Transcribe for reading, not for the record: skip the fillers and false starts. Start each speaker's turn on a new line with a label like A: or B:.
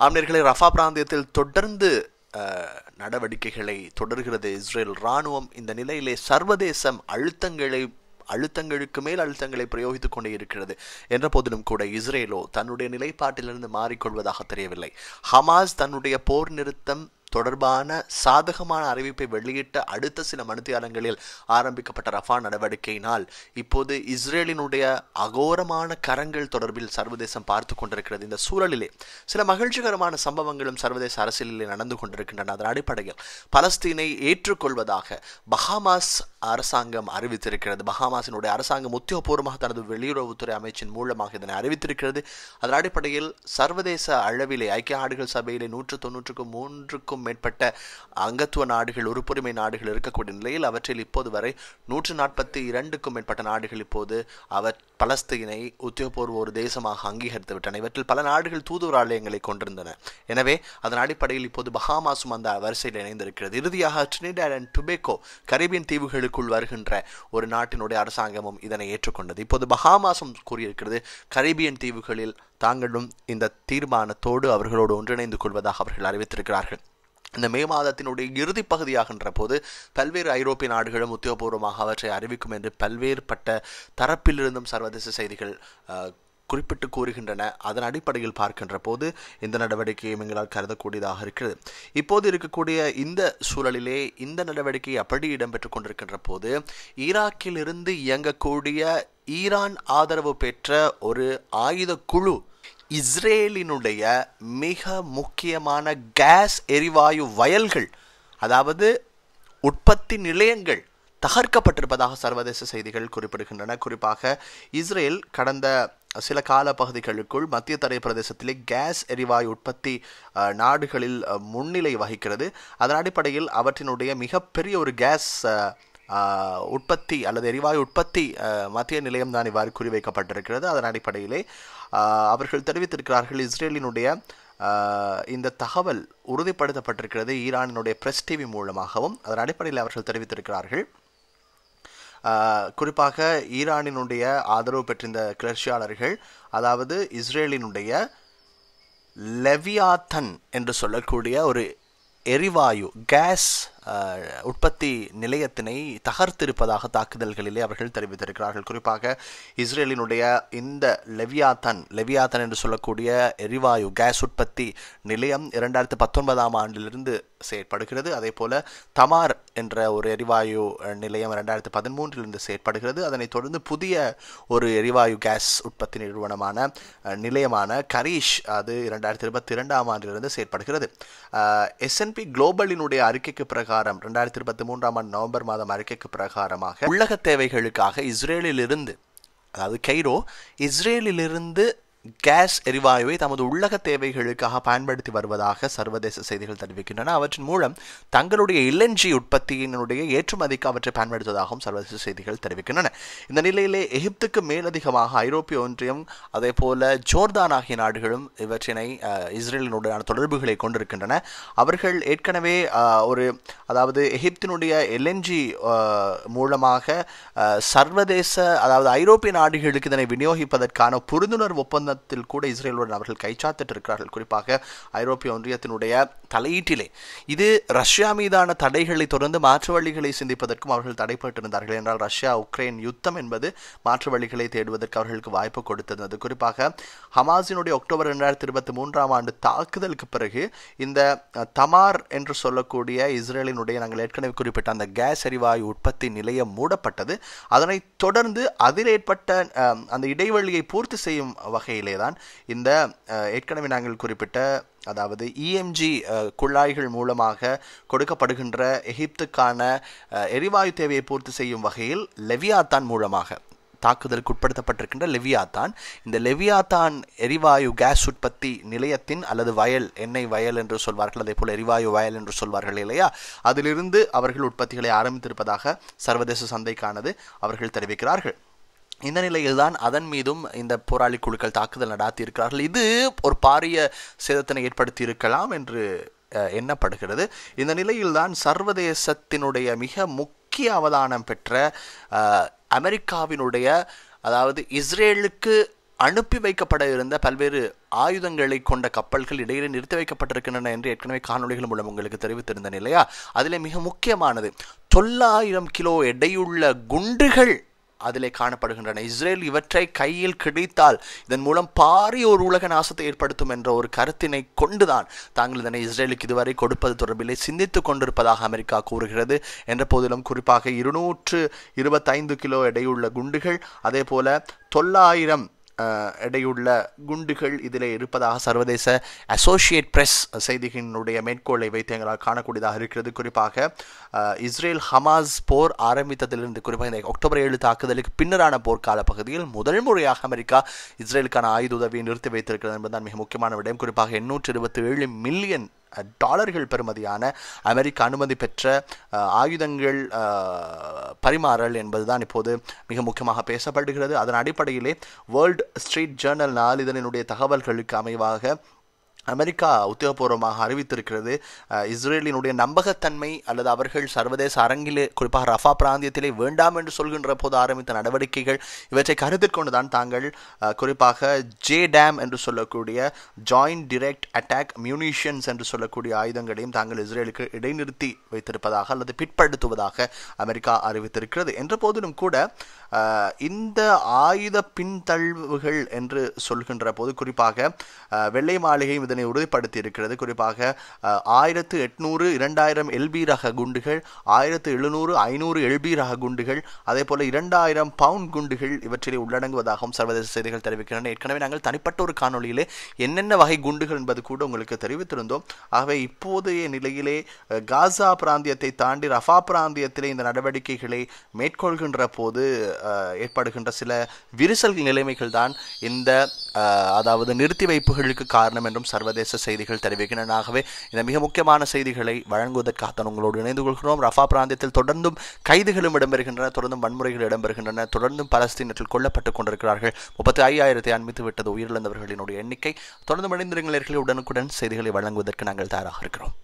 A: ஆம்நேயர்களே, Rafah பிராந்தியத்தில் தொடர்ந்து நடவடிக்கைகளை தொடர்கிறது இஸ்ரேல் இராணுவம். இந்த நிலையிலே சர்வதேசம் அழுத்தங்களுக்கு மேல் அழுத்தங்களை பிரயோகித்துக் கொண்டே இருக்கிறது. என்ற போதிலும் கூட இஸ்ரேலோ தன்னுடைய நிலைப்பாட்டிலிருந்து மாறிக்கொள்வதாக தெரியவில்லை. ஹமாஸ் தன்னுடைய போர் நிறுத்தம் தொடர்பான சாதகமான அறிவிப்பை வெளியிட்ட அடுத்த சில மணித்தியாலங்களில் ஆரம்பிக்கப்பட்ட ரஃபா நடவடிக்கையினால் இப்போது இஸ்ரேலினுடைய அகோரமான கரங்கள் தொடர்பில் சர்வதேசம் பார்த்து கொண்டிருக்கிறது. இந்த சூழலிலே சில மகிழ்ச்சிகரமான சம்பவங்களும் சர்வதேச அரசியலிலே நடந்து கொண்டிருக்கின்றன. அதன் அடிப்படையில் பலஸ்தீனை ஏற்றுக்கொள்வதாக பஹாமாஸ் அரசாங்கம் அறிவித்திருக்கிறது. பஹாமாஸினுடைய அரசாங்கம் உத்தியோகபூர்வமாக தனது வெளியுறவுத்துறை அமைச்சின் மூலமாக இதனை அறிவித்திருக்கிறது. அதன் அடிப்படையில் சர்வதேச அளவிலே ஐக்கிய நாடுகள் சபையிலே 193க்கும் மேற்பட்ட அங்கத்துவ நாடுகள், உறுப்புரிமை நாடுகள் இருக்கக்கூடிய நிலையில் அவற்றில் இப்போது வரை 142க்கும் மேற்பட்ட நாடுகள் இப்போது பலஸ்தீனை உத்தியோகபூர்வ ஒரு தேசமாக அங்கீகரித்து விட்டன. இவற்றில் பல நாடுகள் தூதுவராலயங்களை கொண்டிருந்தன. எனவே அதன் அடிப்படையில் இப்போது பஹாமாஸும் அந்த வரிசையில் இணைந்திருக்கிறது. இறுதியாக ட்ரினிடாட் அண்ட் டுபேகோ, கரீபியன் தீவுகளுக்குள் வருகின்ற ஒரு நாட்டினுடைய அரசாங்கமும் இதனை ஏற்றுக்கொண்டது. இப்போது பஹாமாஸும் கூறியிருக்கிறது, கரீபியன் தீவுகளில் தாங்களும் இந்த தீர்மானத்தோடு அவர்களோடு ஒன்றிணைந்து கொள்வதாக அவர்கள் அறிவித்திருக்கிறார்கள். இந்த மே மாதத்தினுடைய இறுதி பகுதியாகின்ற போது பல்வேறு ஐரோப்பிய நாடுகளும் உத்தியோகபூர்வமாக அவற்றை அறிவிக்கும் என்று பல்வேறுபட்ட தரப்பிலிருந்தும் சர்வதேச செய்திகள் குறிப்பிட்டு கூறுகின்றன. அதன் அடிப்படையில் பார்க்கின்ற போது இந்த நடவடிக்கையை எங்களால் கருதக்கூடியதாக இருக்கிறது. இப்போது இருக்கக்கூடிய இந்த சூழலிலே இந்த நடவடிக்கை அப்படி இடம்பெற்றுக் கொண்டிருக்கின்ற போது ஈராக்கில் இருந்து இயங்கக்கூடிய ஈரான் ஆதரவு பெற்ற ஒரு ஆயுத குழு இஸ்ரேலினுடைய மிக முக்கியமான கேஸ் எரிவாயு வயல்கள், அதாவது உற்பத்தி நிலையங்கள் தகர்க்கப்பட்டிருப்பதாக சர்வதேச செய்திகள் குறிப்பிடுகின்றன. குறிப்பாக இஸ்ரேல் கடந்த சில கால பகுதிகளுக்குள் மத்திய தரை பிரதேசத்திலே கேஸ் எரிவாயு உற்பத்தி நாடுகளில் முன்னிலை வகிக்கிறது. அதன் அடிப்படையில் அவற்றினுடைய மிகப்பெரிய ஒரு கேஸ் உற்பத்தி அல்லது எரிவாயு உற்பத்தி மத்திய நிலையம் தான் இவ்வாறு குறிவைக்கப்பட்டிருக்கிறது. அதன் அடிப்படையிலே அவர்கள் தெரிவித்திருக்கிறார்கள், இஸ்ரேலினுடைய இந்த தகவல் உறுதிப்படுத்தப்பட்டிருக்கிறது ஈரானினுடைய பிரஸ் டிவி மூலமாகவும். அதன் அடிப்படையில் அவர்கள் தெரிவித்திருக்கிறார்கள், குறிப்பாக ஈரானினுடைய ஆதரவு பெற்ற இந்த கிளர்ச்சியாளர்கள், அதாவது இஸ்ரேலினுடைய லெவியாத்தன் என்று சொல்லக்கூடிய ஒரு எரிவாயு கேஸ் உற்பத்தி நிலையத்தினை தகர்த்திருப்பதாக தாக்குதல்களிலே அவர்கள் தெரிவித்திருக்கிறார்கள். குறிப்பாக இஸ்ரேலினுடைய இந்த லெவியாத்தன் என்று சொல்லக்கூடிய எரிவாயு கேஸ் உற்பத்தி நிலையம் 2019ஆம் ஆண்டிலிருந்து செயற்படுகிறது. அதே போல தமார் என்ற ஒரு எரிவாயு நிலையம் 2013இலிருந்து செயற்படுகிறது. அதனைத் தொடர்ந்து புதிய ஒரு எரிவாயு கேஸ் உற்பத்தி நிலையமான கரீஷ், அது 2022ஆம் ஆண்டிலிருந்து செயற்படுகிறது. S&P குளோபலினுடைய அறிக்கைக்கு பிரகாரம் 2023ஆம் ஆண்டு நவம்பர் மாதம் அறிக்கைக்கு பிரகாரமாக உள்ளக தேவைகளுக்காக இஸ்ரேலிலிருந்து, அதாவது கெய்ரோ இஸ்ரேலிலிருந்து கேஸ் எரிவாயுவை தமது உள்ளக தேவைகளுக்காக பயன்படுத்தி வருவதாக சர்வதேச செய்திகள் தெரிவிக்கின்றன. அவற்றின் மூலம் தங்களுடைய LNG உற்பத்தியினுடைய ஏற்றுமதிக்கு அவற்றை பயன்படுத்துவதாகவும் சர்வதேச செய்திகள் தெரிவிக்கின்றன. இந்த நிலையிலே எகிப்துக்கு மேலதிகமாக ஐரோப்பிய ஒன்றியம், அதே போல ஜோர்தான் ஆகிய நாடுகளும் இவற்றினை இஸ்ரேலினுடையான தொடர்புகளை கொண்டிருக்கின்றன. அவர்கள் ஏற்கனவே அதாவது எகிப்தினுடைய LNG மூலமாக சர்வதேச, அதாவது ஐரோப்பிய நாடுகளுக்கு இதனை விநியோகிப்பதற்கான புரிந்துணர்வு ஒப்பந்தம் கூட இஸ்ரேலுடன் அவர்கள் கைச்சாத்திட்டு இருக்கிறார்கள். குறிப்பாக ஐரோப்பிய ஒன்றியத்தினுடைய தலையீட்டிலே இது ரஷ்யா மீதான தடைகளை தொடர்ந்து மாற்று வழிகளை சிந்திப்பதற்கும் அவர்கள் தடைப்பட்டிருந்தார்கள். என்றால் ரஷ்யா உக்ரைன் யுத்தம் என்பது மாற்று வழிகளை தேடுவதற்கு அவர்களுக்கு வாய்ப்பு கொடுத்திருந்தது. குறிப்பாக ஹமாஸினுடைய அக்டோபர் 2023ஆம் ஆண்டு தாக்குதலுக்கு பிறகு இந்த தமார் என்று சொல்லக்கூடிய இஸ்ரேலினுடைய நாங்கள் ஏற்கனவே குறிப்பிட்ட அந்த கேஸ் எரிவாயு உற்பத்தி நிலையம் மூடப்பட்டது. அதனைத் தொடர்ந்து அதில் ஏற்பட்ட அந்த இடைவெளியை பூர்த்தி செய்யும் வகையில் தான் இந்த ஏற்கனவே நாங்கள் குறிப்பிட்ட, அதாவது EMG குழாய்கள் மூலமாக கொடுக்கப்படுகின்ற எகிப்துக்கான எரிவாயு தேவையை பூர்த்தி செய்யும் வகையில் லெவியாத்தான் மூலமாக தாக்குதலுக்கு உட்படுத்தப்பட்டிருக்கின்ற இந்த லெவியாத்தான் எரிவாயு கேஸ் உற்பத்தி நிலையத்தின், அல்லது வயல், எண்ணெய் வயல் என்று சொல்வார்கள், அதே போல் எரிவாயு வயல் என்று சொல்வார்கள் இல்லையா, அதிலிருந்து அவர்கள் உற்பத்திகளை ஆரம்பித்திருப்பதாக சர்வதேச சந்தைக்கானது அவர்கள் தெரிவிக்கிறார்கள். இந்த நிலையில்தான் அதன் மீதும் இந்த போராளி குழுக்கள் தாக்குதல் நடாத்தி இருக்கிறார்கள். இது ஒரு பாரிய சேதத்தினை ஏற்படுத்தி இருக்கலாம் என்று எண்ணப்படுகிறது. இந்த நிலையில்தான் சர்வதேசத்தினுடைய மிக முக்கிய அவதானம் பெற்ற அமெரிக்காவினுடைய, அதாவது இஸ்ரேலுக்கு அனுப்பி வைக்கப்பட இருந்த பல்வேறு ஆயுதங்களை கொண்ட கப்பல்கள் இடையிலே நிறுத்தி வைக்கப்பட்டிருக்கின்றன என்று ஏற்கனவே காணொளிகள் மூலம் உங்களுக்கு தெரிவித்திருந்தேன் இல்லையா? அதிலே மிக முக்கியமானது 900 கிலோ எடையுள்ள குண்டுகள் அதிலே காணப்படுகின்றன. இஸ்ரேல் இவற்றை கையில் கிடைத்தால் இதன் மூலம் பாரிய ஒரு உலக நாசத்தை ஏற்படுத்தும் என்ற ஒரு கருத்தினை கொண்டுதான் தாங்கள் இதனை இஸ்ரேலுக்கு இதுவரை கொடுப்பது தொடர்பிலே சிந்தித்துக் கொண்டிருப்பதாக அமெரிக்கா கூறுகிறது. என்ற போதிலும் குறிப்பாக 225 கிலோ எடையுள்ள குண்டுகள், அதே போல 900 எடையுள்ள குண்டுகள் இதிலே இருப்பதாக சர்வதேச அசோசியேட் பிரஸ் செய்திகளினுடைய மேற்கோளை வைத்து எங்களால் காணக்கூடியதாக இருக்கிறது. குறிப்பாக இஸ்ரேல் ஹமாஸ் போர் ஆரம்பித்ததிலிருந்து, குறிப்பாக இந்த அக்டோபர் 7 தாக்குதலுக்கு பின்னரான போர்க்கால பகுதியில் முதல் முறையாக அமெரிக்கா இஸ்ரேலுக்கான ஆயுத உதவியை நிறுத்தி வைத்திருக்கிறது என்பதுதான் மிக முக்கியமான விடயம். குறிப்பாக 827 மில்லியன் டாலர்கள் பெறுமதியான அமெரிக்க அனுமதி பெற்ற ஆயுதங்கள் பரிமாறல் என்பதுதான் இப்போது மிக முக்கியமாக பேசப்படுகிறது. அதன் அடிப்படையிலே வேர்ல்ட் ஸ்ட்ரீட் ஜேர்னல் நாளிதழினுடைய தகவல்களுக்கு அமைவாக அமெரிக்கா உத்தியோகபூர்வமாக அறிவித்திருக்கிறது, இஸ்ரேலினுடைய நம்பகத்தன்மை அல்லது அவர்கள் சர்வதேச அரங்கிலே குறிப்பாக ரஃபா பிராந்தியத்திலே வேண்டாம் என்று சொல்கின்ற போது ஆரம்பித்த நடவடிக்கைகள் இவற்றை கருத்தில் கொண்டுதான் தாங்கள் குறிப்பாக JDAM என்று சொல்லக்கூடிய ஜாயிண்ட் டிரெக்ட் அட்டாக் மியூனிஷன்ஸ் என்று சொல்லக்கூடிய ஆயுதங்களையும் தாங்கள் இஸ்ரேலுக்கு இடைநிறுத்தி வைத்திருப்பதாக அல்லது பிற்படுத்துவதாக அமெரிக்கா அறிவித்திருக்கிறது. என்ற போதிலும் கூட இந்த ஆயுத பின்தள்வுகள் என்று சொல்கின்ற போது குறிப்பாக வெள்ளை மாளிகை இதனை உறுதிப்படுத்தி இருக்கிறது. குறிப்பாக 1800 2000 LB ரக குண்டுகள், 1700 500 LB ரக குண்டுகள், அதே போல 2000 பவுண்ட் குண்டுகள் இவற்றிலே உள்ளடங்குவதாகவும் சர்வதேச செய்திகள் தெரிவிக்கின்றன. ஏற்கனவே நாங்கள் தனிப்பட்ட ஒரு காணொலியிலே என்னென்ன வகை குண்டுகள் என்பது கூட உங்களுக்கு தெரிவித்திருந்தோம். ஆகவே இப்போதைய நிலையிலே காசா பிராந்தியத்தை தாண்டி ரஃபா பிராந்தியத்திலே இந்த நடவடிக்கைகளை மேற்கொள்கின்ற போது ஏற்படுகின்ற சில விரிசல் நிலைமைகள் தான் இந்த அதாவது நிறுத்தி வைப்புகளுக்கு காரணம் என்றும் சர்வதேச செய்திகள் தெரிவிக்கின்றன. ஆகவே இந்த மிக முக்கியமான செய்திகளை வழங்குவதற்காக உங்களோடு இணைந்து கொள்கிறோம். ரஃபா பிராந்தியத்தில் தொடர்ந்தும் கைதுகளும் இடம்பெறுகின்றன, தொடர்ந்தும் வன்முறைகள் இடம்பெறுகின்றன, தொடர்ந்தும் பலஸ்தீனத்தில் கொல்லப்பட்டுக் கொண்டிருக்கிறார்கள். 35,000 அண்மித்து விட்டது உயிரிழந்தவர்களினுடைய எண்ணிக்கை. தொடர்ந்து மனிதர்களே, உடனுக்குடன் செய்திகளை வழங்குவதற்கு நாங்கள் தயாராக இருக்கிறோம்.